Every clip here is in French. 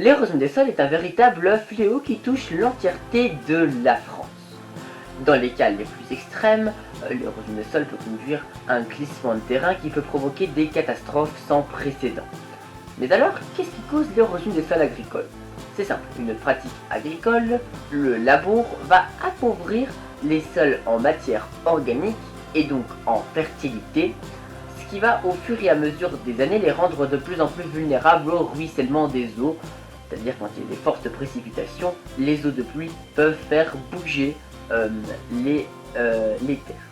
L'érosion des sols est un véritable fléau qui touche l'entièreté de la France. Dans les cas les plus extrêmes, l'érosion des sols peut conduire à un glissement de terrain qui peut provoquer des catastrophes sans précédent. Mais alors, qu'est-ce qui cause l'érosion des sols agricoles? C'est simple, une pratique agricole, le labour, va appauvrir les sols en matière organique et donc en fertilité, ce qui va au fur et à mesure des années les rendre de plus en plus vulnérables au ruissellement des eaux, c'est-à-dire quand il y a des fortes précipitations, les eaux de pluie peuvent faire bouger les terres.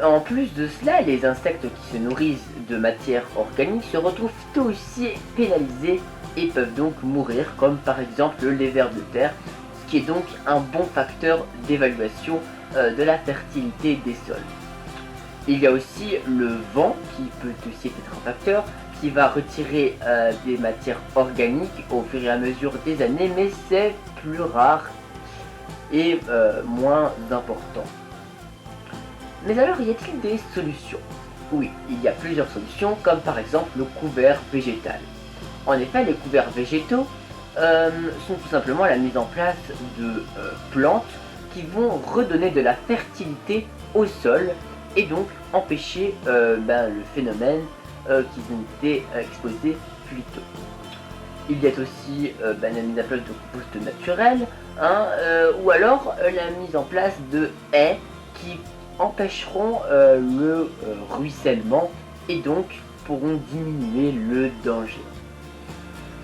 En plus de cela, les insectes qui se nourrissent de matière organique se retrouvent aussi pénalisés et peuvent donc mourir, comme par exemple les vers de terre, ce qui est donc un bon facteur d'évaluation de la fertilité des sols. Il y a aussi le vent qui peut aussi être un facteur qui va retirer des matières organiques au fur et à mesure des années, mais c'est plus rare et moins important. Mais alors, y a-t-il des solutions? Oui, il y a plusieurs solutions, comme par exemple le couvert végétal. En effet, les couverts végétaux sont tout simplement la mise en place de plantes qui vont redonner de la fertilité au sol et donc empêcher le phénomène qu'ils ont été exposés plus tôt. Il y a aussi la mise en place de compost naturel, ou alors la mise en place de haies qui empêcheront le ruissellement et donc pourront diminuer le danger.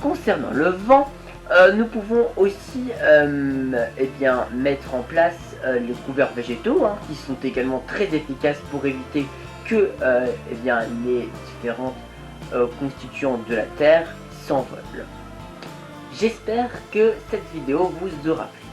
Concernant le vent, nous pouvons aussi mettre en place les couverts végétaux qui sont également très efficaces pour éviter que les différents constituants de la terre s'envolent. J'espère que cette vidéo vous aura plu.